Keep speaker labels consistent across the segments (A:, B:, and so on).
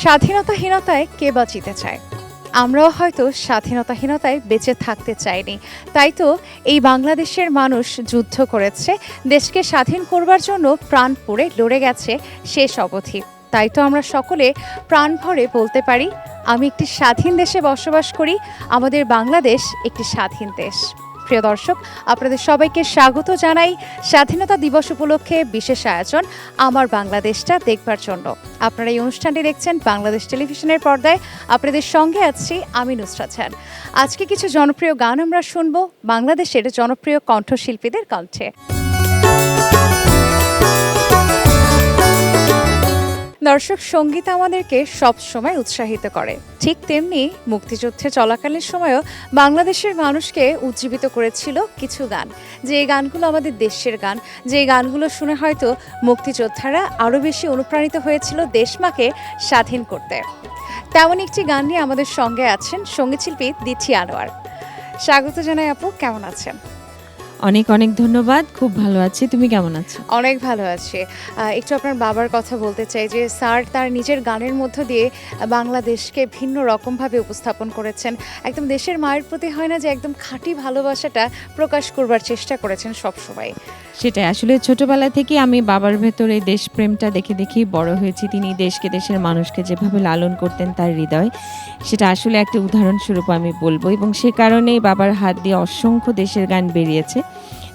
A: স্বাধীনতাহীনতায় কে বা জিতে চায়? আমরাও হয়তো স্বাধীনতাহীনতায় বেঁচে থাকতে চাইনি। তাই তো এই বাংলাদেশের মানুষ যুদ্ধ করেছে, দেশকে স্বাধীন করবার জন্য প্রাণ পুড়ে লড়ে গেছে শেষ অবধি। তাই তো আমরা সকলে প্রাণ ভরে বলতে পারি, আমি একটি স্বাধীন দেশে বসবাস করি, আমাদের বাংলাদেশ একটি স্বাধীন দেশ। প্রিয় দর্শক, আপনাদের সবাইকে স্বাগত জানাই স্বাধীনতা দিবস উপলক্ষে বিশেষ আয়োজন আমার বাংলাদেশটা দেখবার জন্য। আপনারা এই অনুষ্ঠানটি দেখছেন বাংলাদেশ টেলিভিশনের পর্দায়। আপনাদের সঙ্গে আছি আমি নুসরাত জাহান। আজকে কিছু জনপ্রিয় গান আমরা শুনবো বাংলাদেশের জনপ্রিয় কণ্ঠশিল্পীদের কণ্ঠে। দর্শক, সঙ্গীত আমাদেরকে সব সময় উৎসাহিত করে, ঠিক তেমনি মুক্তিযুদ্ধে চলাকালীন সময়ও বাংলাদেশের মানুষকে উজ্জীবিত করেছিল কিছু গান, যে গানগুলো আমাদের দেশের গান, যে গানগুলো শুনে হয়তো মুক্তিযোদ্ধারা আরও বেশি অনুপ্রাণিত হয়েছিল দেশমাকে স্বাধীন করতে। তেমন একটি গান নিয়ে আমাদের সঙ্গে আছেন সঙ্গীতশিল্পী দিঠি আনোয়ার। স্বাগত জানাই আপু, কেমন আছেন?
B: অনেক অনেক ধন্যবাদ, খুব ভালো আছি। তুমি কেমন আছো?
A: অনেক ভালো আছি। একটু আপনার বাবার কথা বলতে চাই যে স্যার তার নিজের গানের মধ্য দিয়ে বাংলাদেশকে ভিন্ন রকমভাবে উপস্থাপন করেছেন। একদম দেশের মায়ের প্রতি হয় না যে একদম খাঁটি ভালোবাসাটা প্রকাশ করবার চেষ্টা করেছেন সবসময়।
B: সেটাই, আসলে ছোটবেলা থেকে আমি বাবার ভেতরে দেশপ্রেমটা দেখে দেখেই বড় হয়েছি। তিনি দেশকে, দেশের মানুষকে যেভাবে লালন করতেন তার হৃদয়, সেটা আসলে একটা উদাহরণস্বরূপ আমি বলবো। এবং সে কারণেই বাবার হাত দিয়ে অসংখ্য দেশের গান বেরিয়েছে।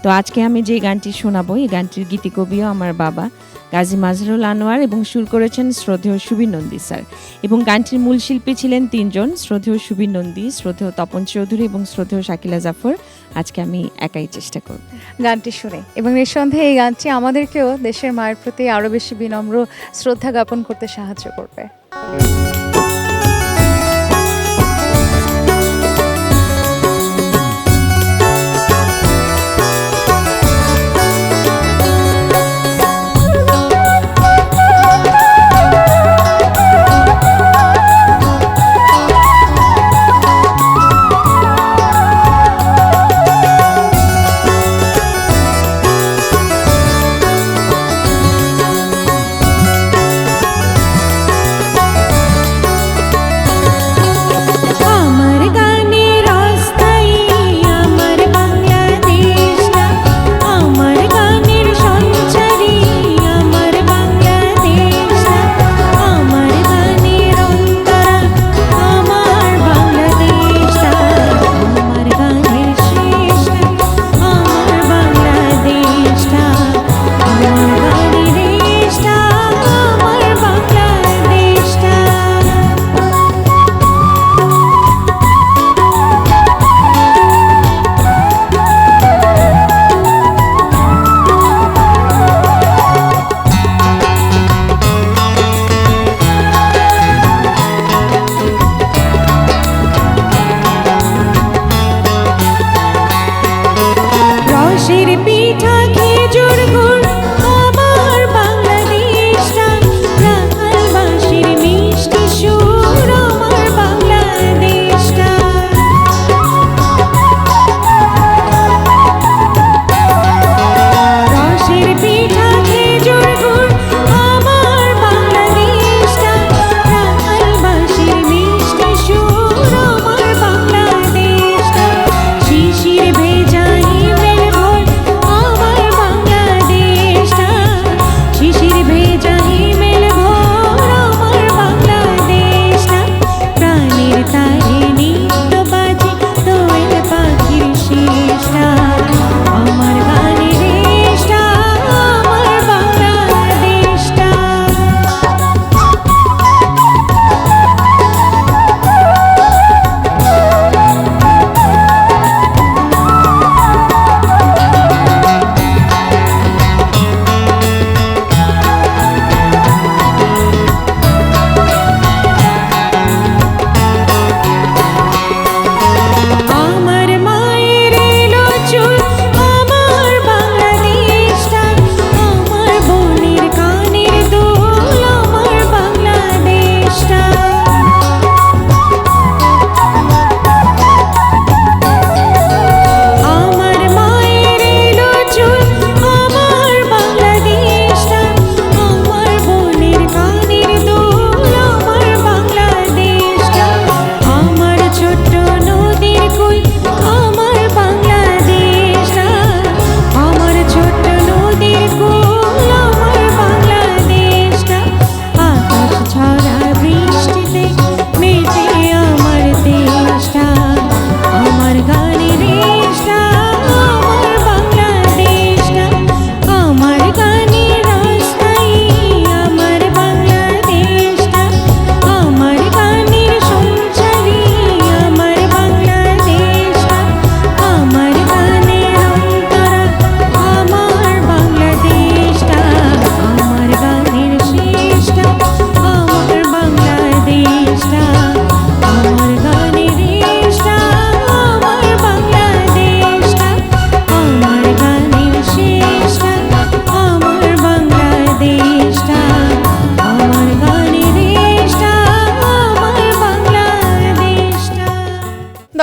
B: তো আজকে আমি যে গানটি শোনাবো, এই গানটির গীতিকবিও আমার বাবা গাজী মাজহারুল আনোয়ার, এবং সুর করেছেন শ্রদ্ধেয় সুবীর নন্দী স্যার। এবং গানটির মূল শিল্পী ছিলেন তিনজন, শ্রদ্ধেয় সুবীর নন্দী, শ্রদ্ধেয় তপন চৌধুরী এবং শ্রদ্ধেয় শাকিলা জাফর। আজকে আমি একাই চেষ্টা করব
A: গানটি শুনে, এবং নিঃসন্দেহে এই গানটি আমাদেরকেও দেশের মায়ের প্রতি আরও বেশি বিনম্র শ্রদ্ধা জ্ঞাপন করতে সাহায্য করবে।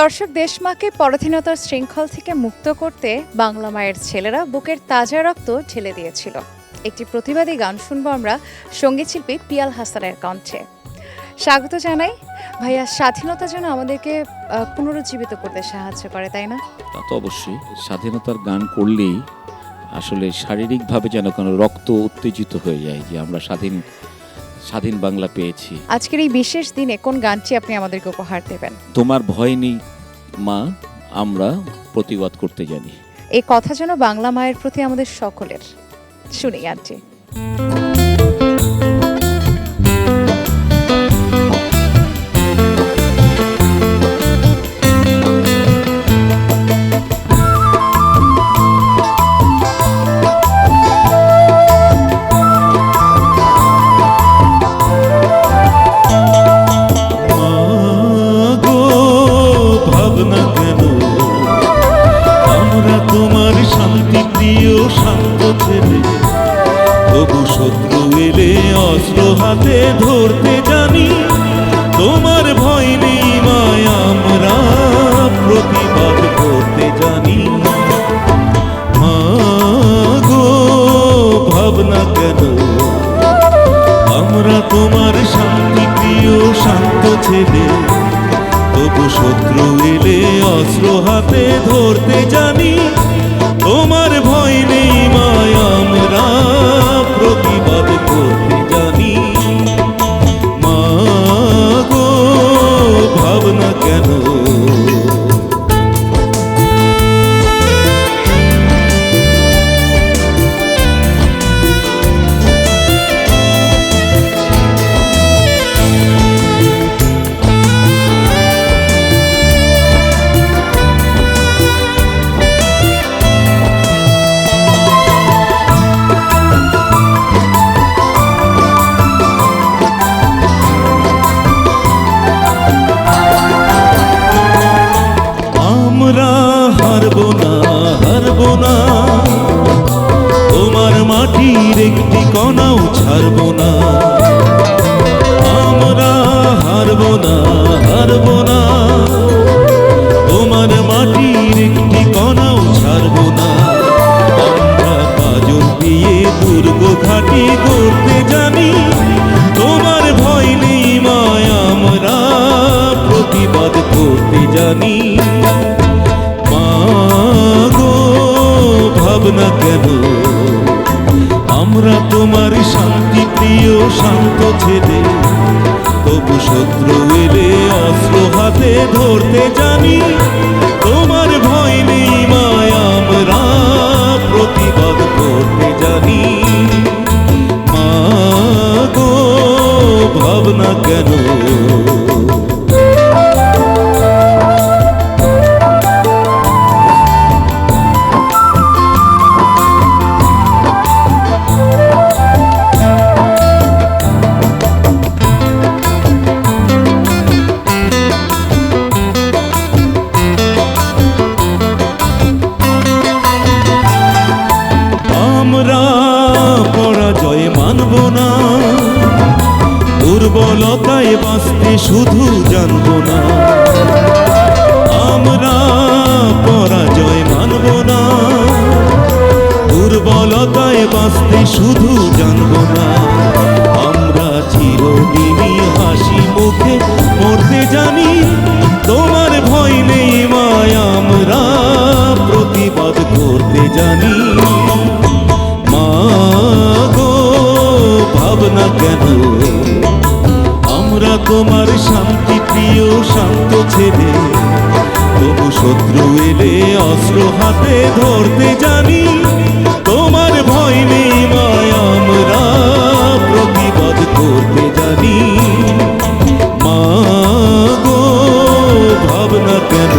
A: দর্শক, দেশমাকে পরাধীনতার শৃঙ্খল থেকে মুক্ত করতে বাংলা মায়ের ছেলেরা বুকের তাজা রক্ত ঢেলে দিয়েছিল। একটি প্রতিবাদী গান শুনবো আমরা সঙ্গীতশিল্পী পিয়াল হাসানের কণ্ঠে। স্বাগত জানাই ভাইয়া। স্বাধীনতা যেন আমাদেরকে পুনরুজ্জীবিত করতে সাহায্য করে, তাই না?
C: তা তো অবশ্যই। স্বাধীনতার গান করলেই আসলে শারীরিকভাবে যেন কোনো রক্ত উত্তেজিত হয়ে যায় যে আমরা স্বাধীন বাংলা পেয়েছি।
A: আজকের এই বিশেষ দিনে কোন গানটি আপনি আমাদেরকে উপহার দেবেন?
C: তোমার ভয় নেই মা, আমরা প্রতিবাদ করতে জানি।
A: এই কথা যেন বাংলা মায়ের প্রতি আমাদের সকলের। শুনি গানটি।
D: শত্রু এলে অস্ত্র হাতে ধরতে জানি, তোমার ভয় নেই মায়, আমরা প্রতিবাদ করতে জানি। মা গো ভাবনা কেন, আমরা তোমার শান্তি প্রিয় শান্ত ছেলে, তবু শত্রু এলে অস্ত্র হাতে ধরতে জানি, তোমার ভয় নেই মায়, আমরা প্রতিবাদ করতে জানি। মা গো ভাবনা কেন, হারবো না, তোমার মাটির একটি কণাও ছাড়বো না। আমরা হারবো না, তোমার মাটির একটি কণাও ছাড়বো না। আমরা কাজল দিয়ে দুর্গ ঘাটি করতে জানি, তোমার ভয় নেই মায়, আমরা প্রতিবাদ করতে জানি। ভাবনা কেন, আমরা তোমার শান্তি প্রিয় শান্ত ছেলে, তবু শত্রু এলে অস্ত্র হাতে ধরতে জানি, তোমার ভয় নেই মায়, আমরা প্রতিবাদ করতে জানি। মা গো ভাবনা কেন, পরাজয় মানব না, দুর্বলতায় বাঁচতে শুধু জানব না। আমরা পরাজয় মানব না, দুর্বলতায় বাঁচতে শুধু জানব না। আমরা চিরদিনই হাসি মুখে মরতে জানি, তোমার ভয় নেই মায়, আমরা প্রতিবাদ করতে জানি। মা গো ভাবনা কেন, আমরা তোমার শান্তি প্রিয় শান্ত ছেলে, তবু শত্রু এলে অস্ত্র হাতে ধরতে জানি, তোমার ভয় নেই মায়, আমরা প্রতিবাদ করতে জানি। মা গো ভাবনা কেন,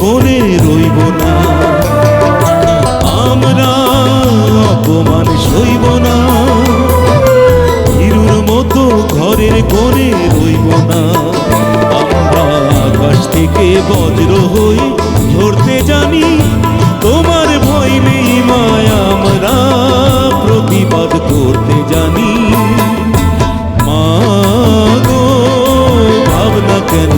D: কোণে রইব না, আমরা অপমান সইব না, হিরুর মতো ঘরের কোণে রইব না। আমরা আকাশ থেকে বজ্র হই ঝরতে জানি, তোমার ভয় নেই মায়া, আমরা প্রতিবাদ করতে জানি। মা গো ভাবনা কেন,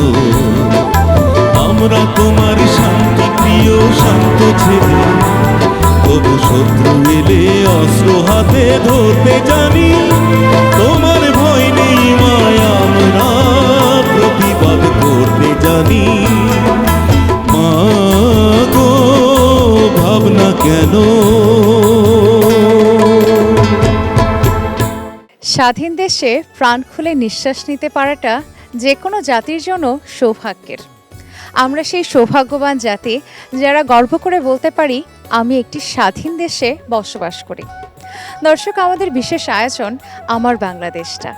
D: আমরা তোমার শান্তি প্রিয় শান্ত ছেলে, তবু শত্রু এলে অস্ত্র হাতে ধরতে জানি। তোমার ভয় নেই মায়া, আমরা প্রতিবাদ করতে জানি। মা গো ভাবনা কেন।
A: স্বাধীন দেশে প্রাণ খুলে নিঃশ্বাস নিতে পারাটা যে কোনো জাতির জন্য সৌভাগ্যের। আমরা সেই সৌভাগ্যবান জাতি যারা গর্ব করে বলতে পারি আমি একটি স্বাধীন দেশে বসবাস করি। দর্শক, আমাদের বিশেষ আয়োজন আমার বাংলাদেশটা।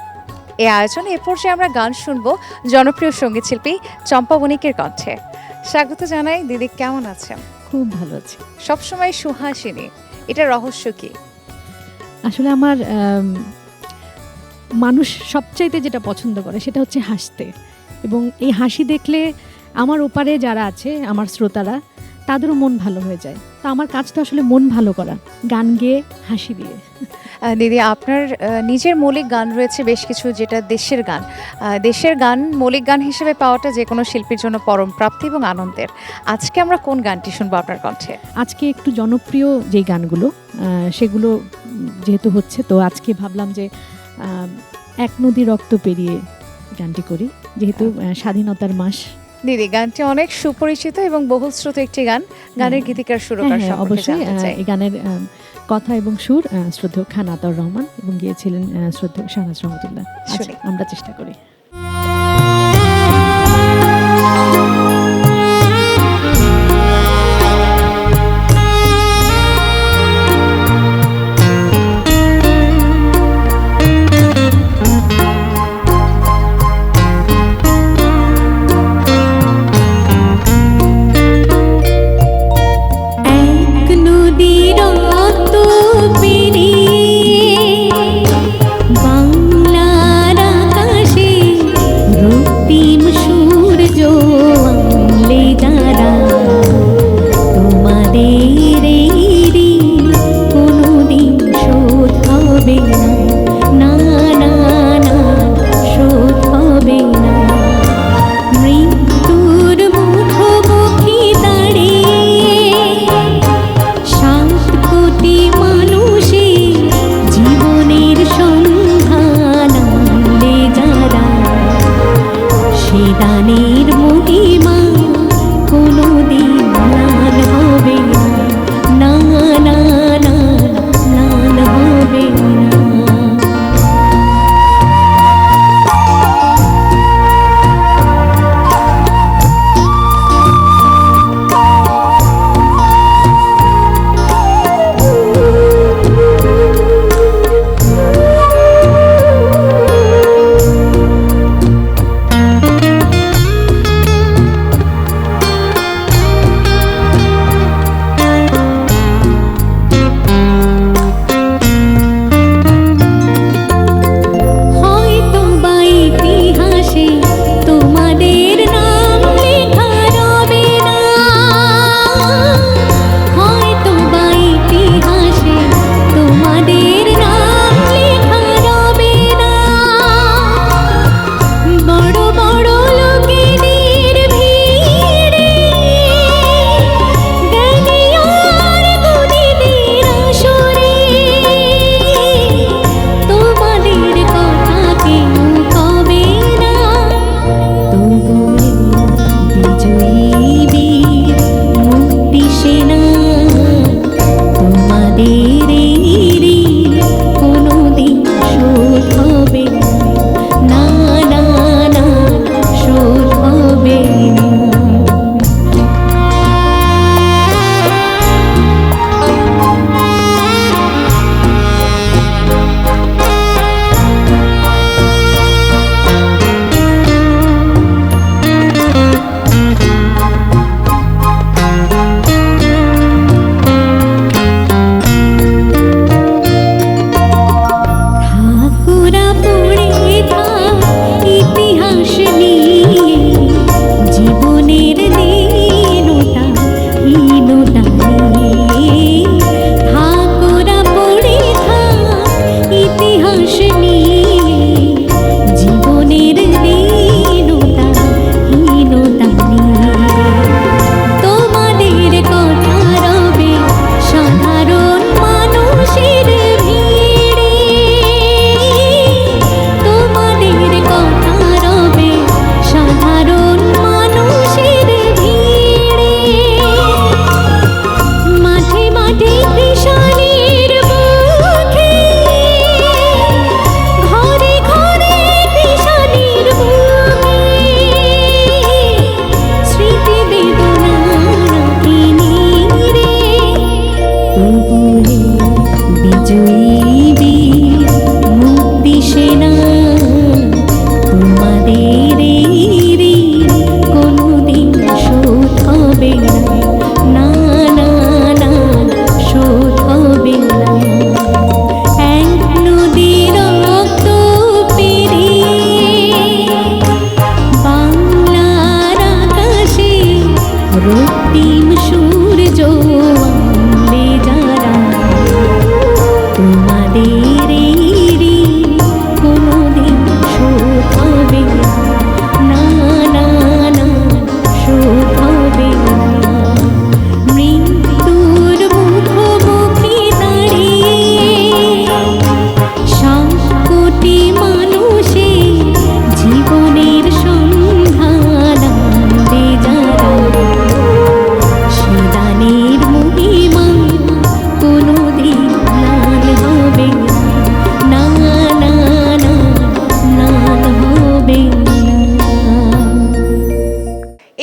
A: এই আয়োজনে এ পর্যায়ে আমরা গান শুনবো জনপ্রিয় সঙ্গীত শিল্পী চম্পা বণিকের কণ্ঠে। স্বাগত জানাই দিদি, কেমন আছেন?
E: খুব ভালো আছি।
A: সবসময় সুহাসিনী, এটা রহস্য কি?
E: আসলে আমার মানুষ সবচাইতে যেটা পছন্দ করে সেটা হচ্ছে হাসতে, এবং এই হাসি দেখলে আমার ওপারে যারা আছে আমার শ্রোতারা তাদেরও মন ভালো হয়ে যায়। তো আমার কাজ তো আসলে মন ভালো করা, গান গেয়ে হাসি দিয়ে।
A: দিদি, আপনার নিজের মৌলিক গান রয়েছে বেশ কিছু, যেটা দেশের গান। দেশের গান মৌলিক গান হিসেবে পাওয়াটা যে কোনো শিল্পীর জন্য পরম প্রাপ্তি এবং আনন্দের। আজকে আমরা কোন গানটি শুনবো আপনার কণ্ঠে?
E: আজকে একটু জনপ্রিয় যে গানগুলো সেগুলো যেহেতু হচ্ছে, তো আজকে ভাবলাম যে এক নদী রক্ত পেরিয়ে গানটি করি, যেহেতু স্বাধীনতার মাস।
A: দিদি, গানটি অনেক সুপরিচিত এবং বহুশ্রুত একটি গান। গানের গীতিকার সুরকার সম্পর্কে
E: অবশ্যই
A: জানতে চাই।
E: এই গানের কথা এবং সুর শ্রদ্ধেয় খান আতাউর রহমান এবং গিয়েছিলেন শ্রদ্ধেয় শাহনাজ রহমতুল্লাহ।
A: শুনি।
E: আমরা চেষ্টা করি।
F: এক নদীর রক্ত পেরিয়ে বাংলার আকাশে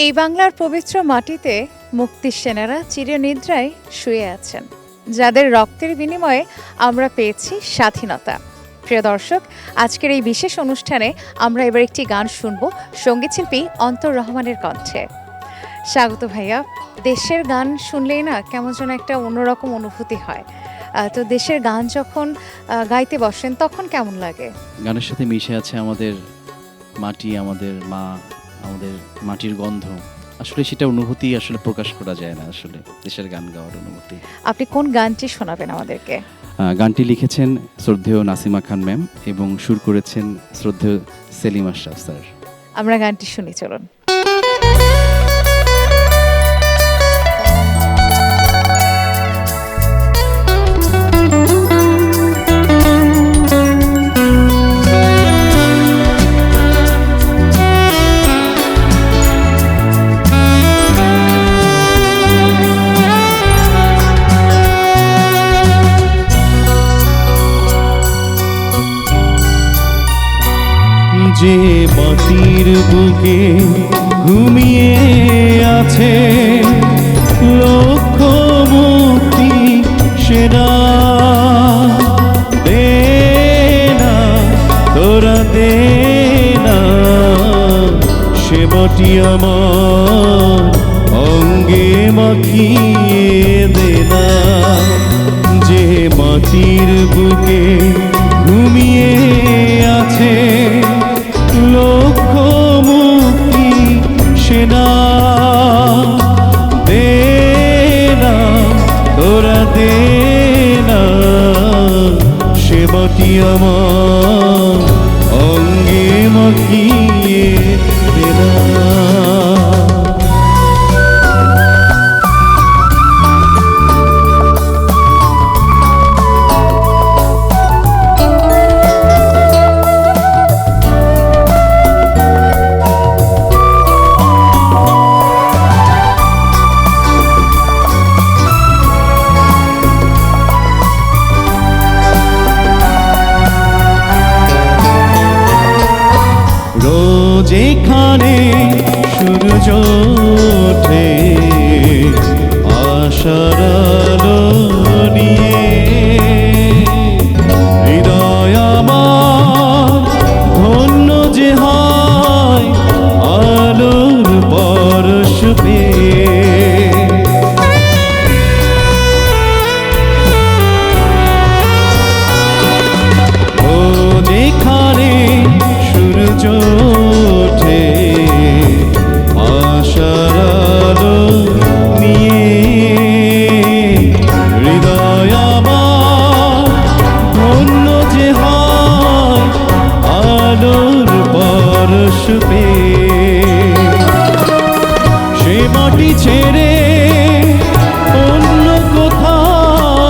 A: এই বাংলার পবিত্র মাটিতে মুক্তির সেনারা চিরনিদ্রায় শুয়ে আছেন, যাদের রক্তের বিনিময়ে আমরা পেয়েছি স্বাধীনতা। প্রিয় দর্শক, আজকের এই বিশেষ অনুষ্ঠানে আমরা এবার একটি গান শুনব সঙ্গীতশিল্পী অন্তর রহমানের কণ্ঠে। স্বাগত ভাইয়া। দেশের গান শুনলেই না কেমন যেন একটা অন্যরকম অনুভূতি হয়। তো দেশের গান যখন গাইতে বসেন তখন কেমন লাগে?
G: গানের সাথে মিশে আছে আমাদের মাটি, আমাদের মা, আমাদের মাটির গন্ধ। আসলে সেটা অনুভূতি আসলে প্রকাশ করা যায় না, আসলে দেশের গান গাওয়ার অনুভূতি।
A: আপনি কোন গানটি শোনাবেন আমাদেরকে?
G: গানটি লিখেছেন শ্রদ্ধেয় নাসিমা খান ম্যাম এবং সুর করেছেন শ্রদ্ধেয় সেলিম আশরাফ স্যার।
A: আমরা গানটি শুনি, চলুন।
D: যে মাটির বুকে ঘুমিয়ে আছে লক্ষ মুক্তি সেনা, দে না তোরা দে না সে মাটি আমার অঙ্গে মাখিয়ে দে না। যে মাটির বুকে ঘুমিয়ে আছে লক্ষ মুক্তি সেনা, দে না তোরা দে না সে মাটি আমার অঙ্গে মাখিয়ে দে না। যেখানে সূর্য ওঠে আশার আলো নিয়ে, হৃদয় আমার ধন্য যে হয় আলোর পরশ পেয়ে। ও যেখানে সূর্য ওঠে আশার আলো নিয়ে, হৃদয় আমার ধন্য যে হয় আলোর পরশ পেয়ে। সে মাটি ছেড়ে অন্য কোথাও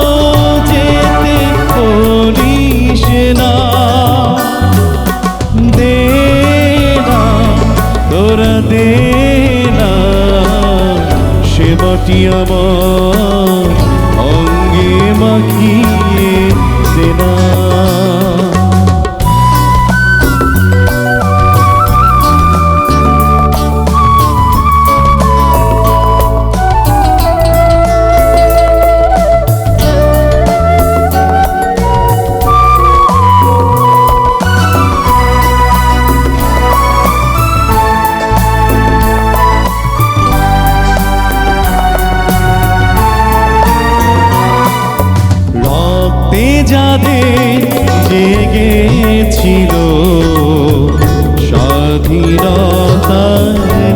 D: যেতে করিস না, দে না তোরা দে না সে মাটি আমার অঙ্গে মাখিয়ে দে না। যাদের জেগেছিল স্বাধীনতার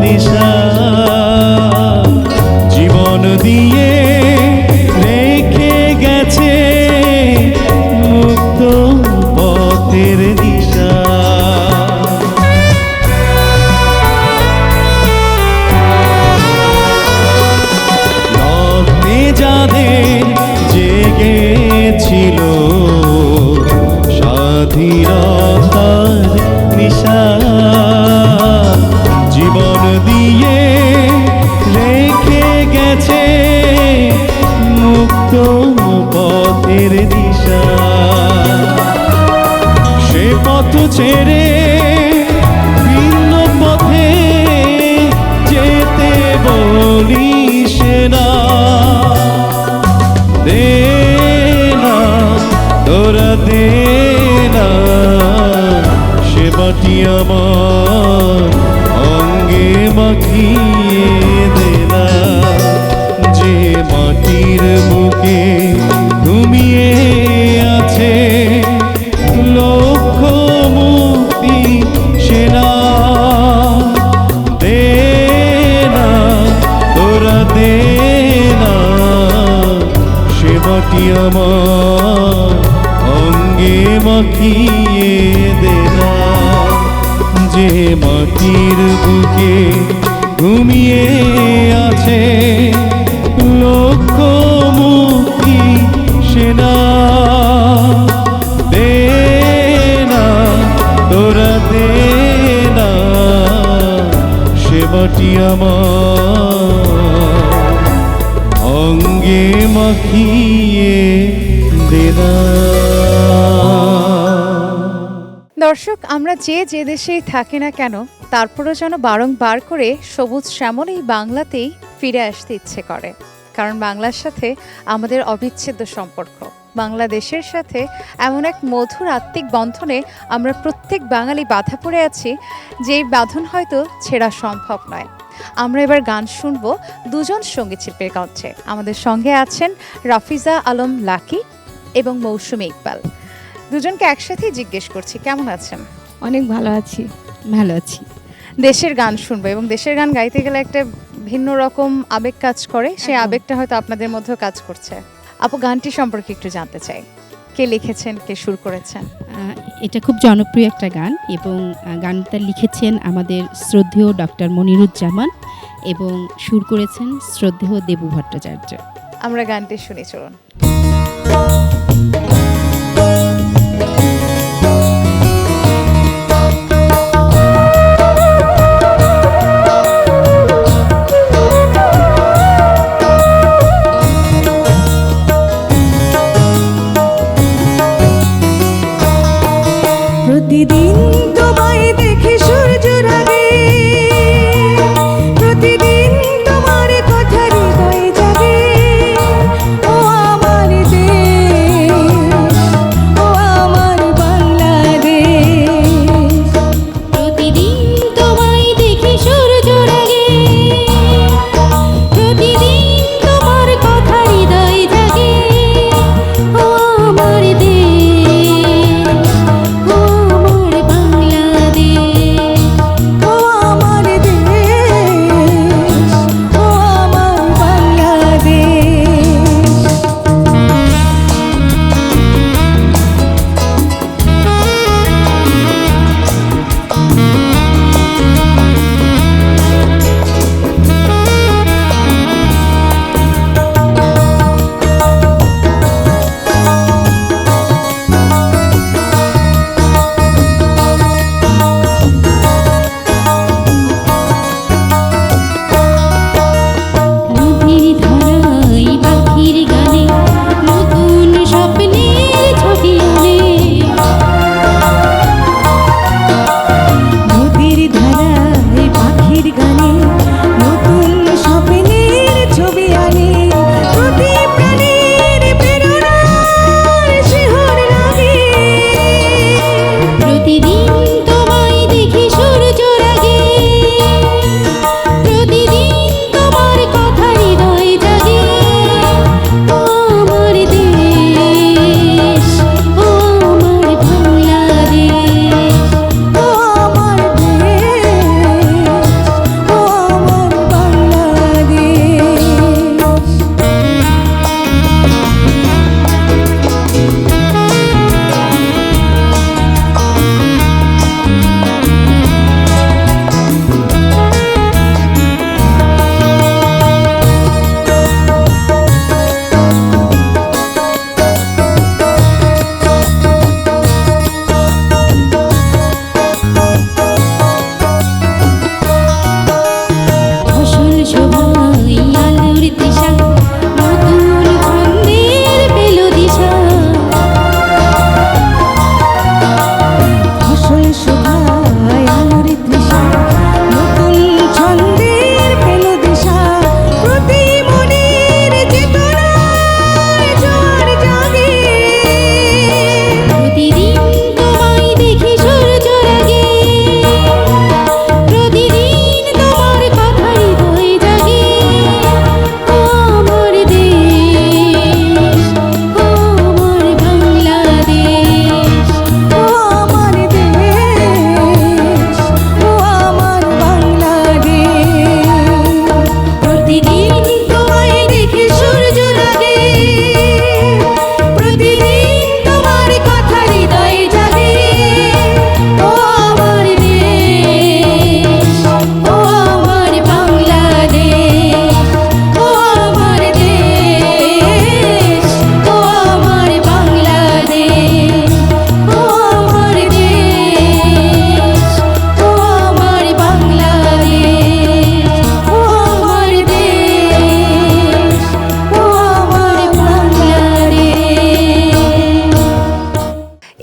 D: নিশা, জীবন দিয়ে রেখে গেছে মুক্ত পথের দিশা। রক্তে যাদের জেগেছিল স্বাধীনতার নিশা, জীবন দিয়ে রেখে গেছে মুক্ত পথের দিশা। সে পথ ছেড়ে ভিন্ন পথে যেতে মাটি আমার অঙ্গে মাখিয়ে দে না, যে মাটির বুকে ঘুমিয়ে আছে লক্ষ মুক্তি সেনা। দে না তোরা দে না, সে মাটি আমার অঙ্গে মাখিয়ে দে না, যে মাটির বুকে ঘুমিয়ে আছে লক্ষ মুক্তি সেনা। দে না তোরা দে না, সে মাটি আমার অঙ্গে মাখিয়ে দে না।
A: দর্শক, আমরা যে দেশেই থাকি না কেন, তারপরও যেন বারংবার করে সবুজ শ্যামল এই বাংলাতেই ফিরে আসতে ইচ্ছে করে। কারণ বাংলার সাথে আমাদের অবিচ্ছেদ্য সম্পর্ক। বাংলাদেশের সাথে এমন এক মধুর আত্মিক বন্ধনে আমরা প্রত্যেক বাঙালি বাঁধা পড়ে আছি, যে বাঁধন হয়তো ছেঁড়া সম্ভব নয়। আমরা এবার গান শুনবো দুজন সঙ্গীত শিল্পীর কণ্ঠে। আমাদের সঙ্গে আছেন রাফিজা আলম লাকি এবং মৌসুমী ইকবাল। দুজনকে একসাথেই জিজ্ঞেস করছি, কেমন আছেন?
B: অনেক ভালো আছি। ভালো আছি।
A: দেশের গান শুনবো এবং দেশের গান গাইতে গেলে একটা ভিন্ন রকম আবেগ কাজ করে, সেই আবেগটা হয়তো আপনাদের মধ্যেও কাজ করছে। আপু, গানটি সম্পর্কে একটু জানতে চাই, কে লিখেছেন, কে সুর করেছেন?
H: এটা খুব জনপ্রিয় একটা গান এবং গানটা লিখেছেন আমাদের শ্রদ্ধেয় ডক্টর মনিরুজ্জামান এবং সুর করেছেন শ্রদ্ধেয় দেবু ভট্টাচার্য।
A: আমরা গানটি শুনি, চলুন।
F: প্রতিদিন তোমায় দেখে সূর্য রাগে, প্রতিদিন তোমার কথা হৃদয়ে জাগে। ও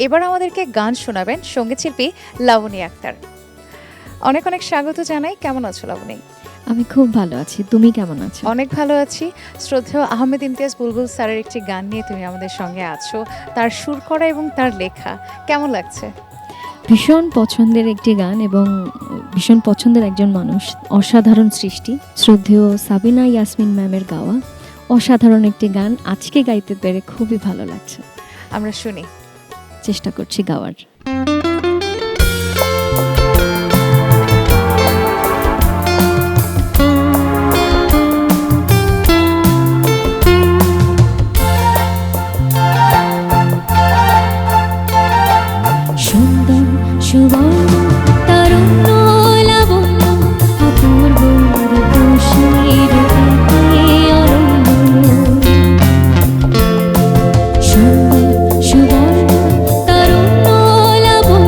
A: এবার আমাদেরকে গান শোনাবেন সঙ্গীতশিল্পী লাবণী আক্তার। অনেক অনেক স্বাগত জানাই। কেমন আছো লাবণী?
I: আমি খুব ভালো আছি, তুমি কেমন আছো?
A: অনেক ভালো আছি। শ্রদ্ধেয় আহমেদ ইমতিয়াজ বুলবুল স্যারের একটি গান নিয়ে তুমি আমাদের সঙ্গে আছো, তার সুর করা এবং তার লেখা। কেমন লাগছে?
I: ভীষণ পছন্দের একটি গান এবং ভীষণ পছন্দের একজন মানুষ, অসাধারণ সৃষ্টি। শ্রদ্ধেয় সাবিনা ইয়াসমিন ম্যামের গাওয়া অসাধারণ একটি গান, আজকে গাইতে পেরে খুবই ভালো লাগছে।
A: আমরা শুনি।
I: চেষ্টা করছি গাওয়ার। সুন্দর সুবর্ণ তরুণ লাবণ্য অপূর্ব রূপসীর অরণ্য। সুন্দর সুবর্ণ তরুণ লাবণ্য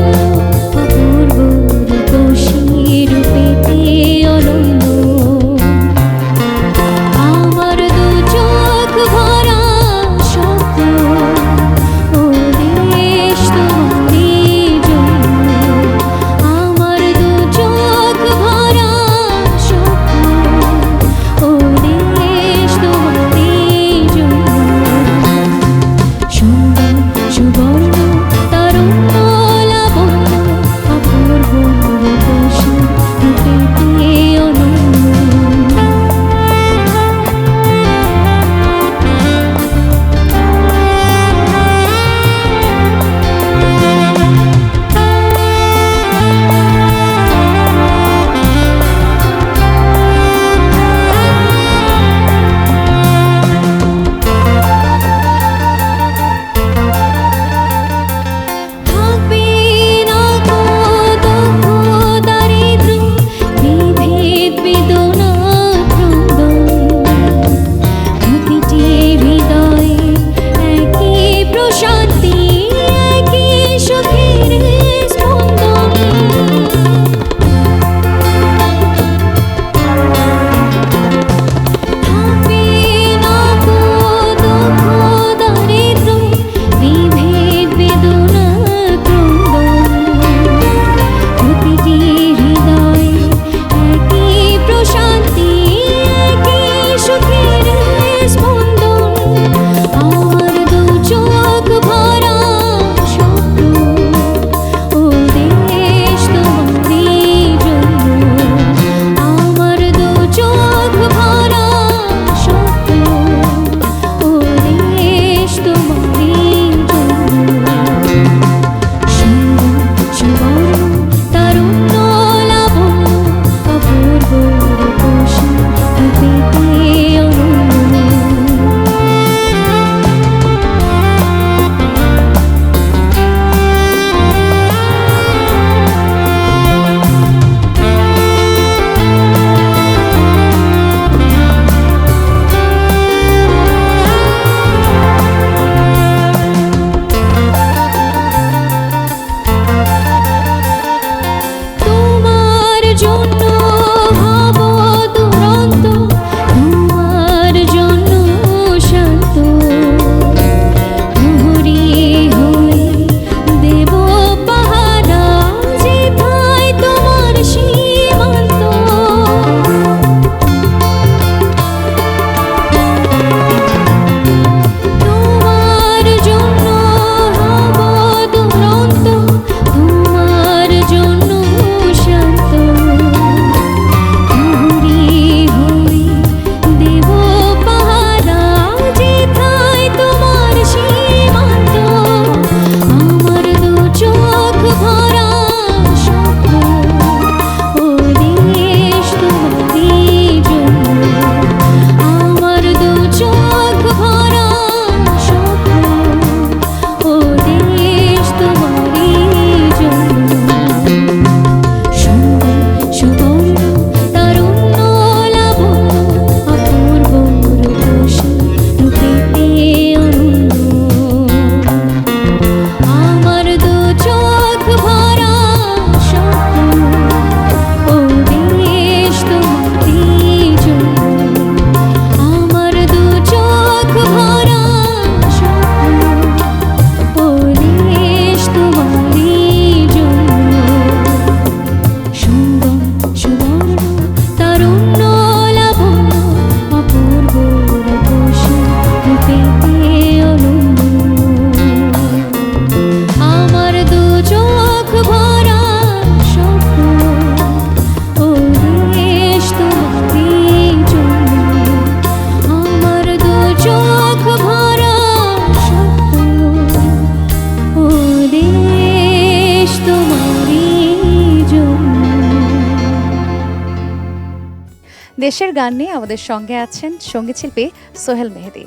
A: দেশের গান নিয়ে আমাদের সঙ্গে আছেন সঙ্গীত শিল্পী সোহেল মেহেদী।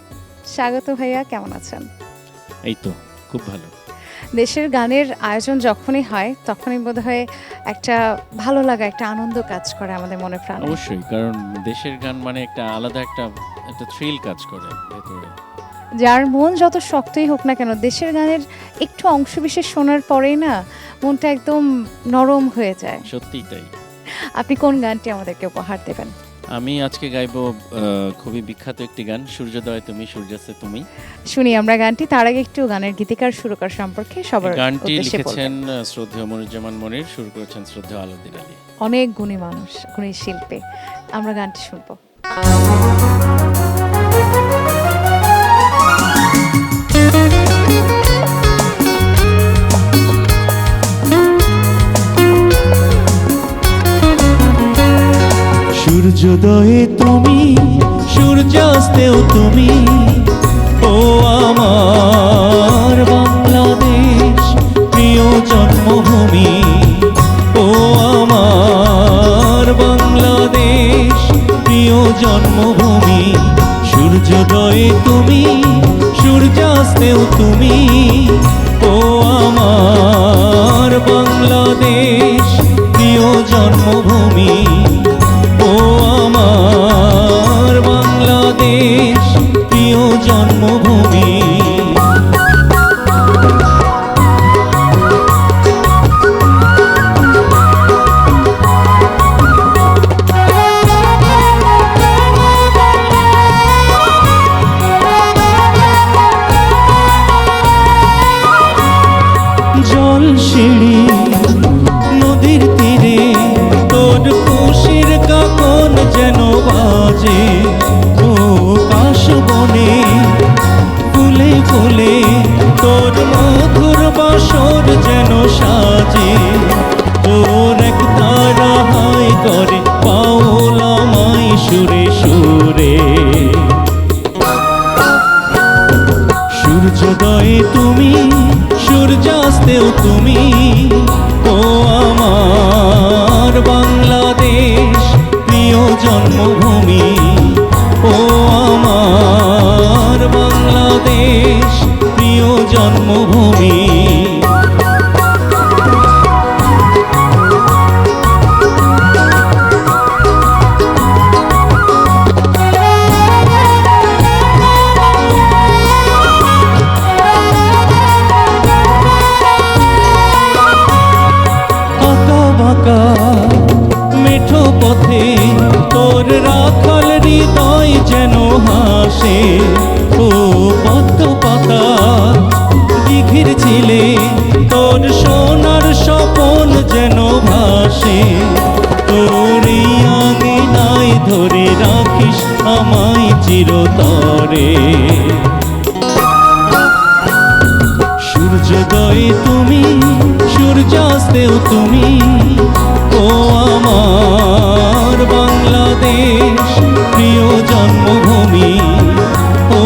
A: স্বাগত ভাইয়া, কেমন আছেন?
C: এই তো খুব ভালো।
A: দেশের গানের আয়োজন যখনই হয় তখনই বোধহয় একটা ভালো লাগা, একটা আনন্দ কাজ করে আমাদের মনে প্রাণে।
G: অবশ্যই, কারণ দেশের গান মানে একটা আলাদা একটা থ্রিল কাজ করে ভেতরে।
A: যার মন যত শক্তই হোক না কেন, দেশের গানের একটু অংশবিশেষ শোনার পরেই না মনটা একদম নরম হয়ে যায়।
G: সত্যিই তাই।
A: আপনি কোন গানটি আমাদেরকে উপহার দেবেন?
G: আমি আজকে গাইবো খুবই বিখ্যাত একটি গান, সূর্যোদয় তুমি সূর্যাস্তে তুমি।
A: শুনি আমরা গানটি, তার আগে একটু গানের গীতিকার সুরকার সম্পর্কে সবার
G: গানটি
A: উদ্দেশ্যে
G: লিখেছেন
A: বলবেন।
G: শ্রদ্ধেয় মনিরুজ্জামান মনির, সুর করেছেন শ্রদ্ধেয় আলাউদ্দিন আলী।
A: অনেক গুণী মানুষ, গুণী শিল্পী। আমরা গানটি শুনবো।
D: সূর্যোদয়ে তুমি, সূর্যাস্তেও তুমি, ও আমার বাংলাদেশ প্রিয় জন্মভূমি, ও আমার বাংলাদেশ প্রিয় জন্মভূমি। সূর্যোদয়ে তুমি, সূর্যাস্তেও তুমি, ও আমার বাংলাদেশ প্রিয় জন্মভূমি, ও আমার বাংলাদেশ প্রিয় জন্মভূমি। জল সিঁড়ি নদীর তীরে তোর খুশির কাকন যেন বাজে, ও কাশ বনে ফুলে ফুলে তোর মধুর বাসর যেন সাজে, তোর এক তারা হাই করে পাওলামাই সুরে সুরে। সূর্যোদয়ে তুমি, সূর্যাস্তেও তুমি, ও আমার বাংলাদেশ প্রিয় জন্মভূমি, ও আমার বাংলাদেশ প্রিয় জন্মভূমি। মেঠো পথে তোর রাখাল হৃদয় যেন হাসে, ও পদ্ম পাতা দিঘির ছিলে তোর সোনার স্বপন যেন ভাসে, তোর আঙিনায় ধরে রাখিস আমায় চিরতরে। সূর্যোদয়ে তুমি, সূর্যাস্তেও তুমি, ও আমার বাংলাদেশ প্রিয় জন্মভূমি, ও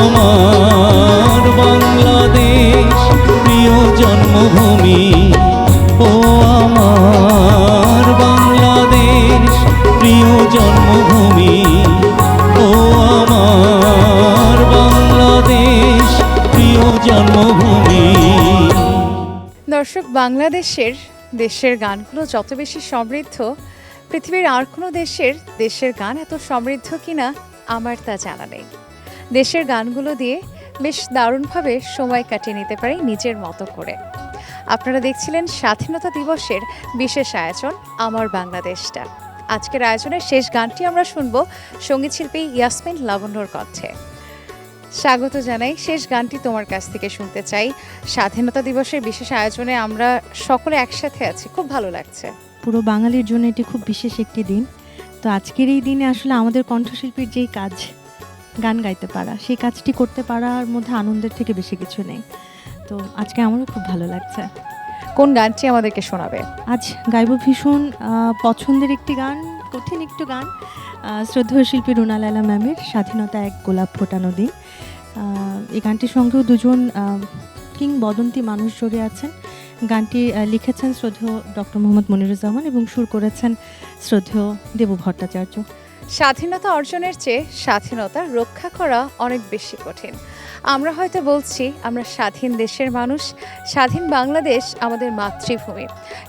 D: আমার বাংলাদেশ প্রিয় জন্মভূমি, ও আমার বাংলাদেশ প্রিয় জন্মভূমি, ও আমার বাংলাদেশ প্রিয় জন্মভূমি।
A: দর্শক, দেশের গানগুলো যত বেশি সমৃদ্ধ, পৃথিবীর আর কোনো দেশের গান এত সমৃদ্ধ কিনা আমার তা জানা নেই। দেশের গানগুলো দিয়ে বেশ দারুণভাবে সময় কাটিয়ে নিতে পারি নিজের মতো করে। আপনারা দেখছিলেন স্বাধীনতা দিবসের বিশেষ আয়োজন আমার বাংলাদেশটা। আজকের আয়োজনের শেষ গানটি আমরা শুনবো সঙ্গীত শিল্পী ইয়াসমিন লাবণ্যর কণ্ঠে। স্বাগত জানাই। শেষ গানটি তোমার কাছ থেকে শুনতে চাই। স্বাধীনতা দিবসের বিশেষ আয়োজনে আমরা সকলে একসাথে আছি, খুব ভালো লাগছে।
J: পুরো বাঙালির জন্য এটি খুব বিশেষ একটি দিন। তো আজকের এই দিনে আসলে আমাদের কণ্ঠশিল্পীর যেই কাজ, গান গাইতে পারা, সেই কাজটি করতে পারার মধ্যে আনন্দের থেকে বেশি কিছু নেই। তো আজকে আমারও খুব ভালো লাগছে।
A: কোন গানটি আমাদেরকে শোনাবে?
J: আজ গাইব ভীষণ পছন্দের একটি গান, কঠিন একটু গান, শ্রদ্ধেয় শিল্পী রুনা লায়লা ম্যামের স্বাধীনতা এক গোলাপ ফোটানো দিন। এই গানটির সঙ্গেও দুজন কিংবদন্তি মানুষ জড়িয়ে আছেন। গানটি লিখেছেন শ্রদ্ধেয় ডক্টর মোহাম্মদ মনিরুজ্জামান এবং সুর করেছেন শ্রদ্ধেয় দেবু ভট্টাচার্য।
A: স্বাধীনতা অর্জনের চেয়ে স্বাধীনতা রক্ষা করা অনেক বেশি কঠিন। আমরা হয়তো বলছি আমরা স্বাধীন দেশের মানুষ, স্বাধীন বাংলাদেশ আমাদের মাতৃভূমি,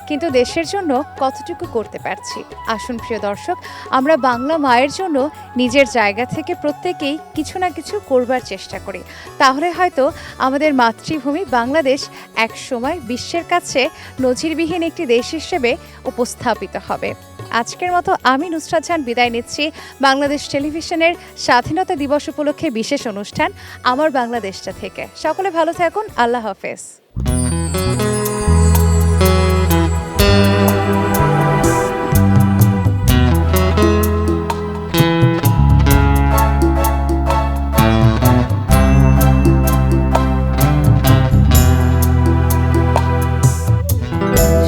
A: কিন্তু দেশের জন্য কতটুকু করতে পারছি? আসুন প্রিয় দর্শক, আমরা বাংলা মায়ের জন্য নিজের জায়গা থেকে প্রত্যেকেই কিছু না কিছু করবার চেষ্টা করি। তাহলে হয়তো আমাদের মাতৃভূমি বাংলাদেশ এক সময় বিশ্বের কাছে নজিরবিহীন একটি দেশ হিসেবে উপস্থাপিত হবে। আজকের মতো আমি নুসরাত জাহান বিদায় নিচ্ছি বাংলাদেশ টেলিভিশনের স্বাধীনতা দিবস উপলক্ষে বিশেষ অনুষ্ঠান আমার বাংলাদেশটা থেকে। সকলে ভালো থাকুন, আল্লাহ হাফেজ।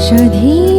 I: স্বাধীন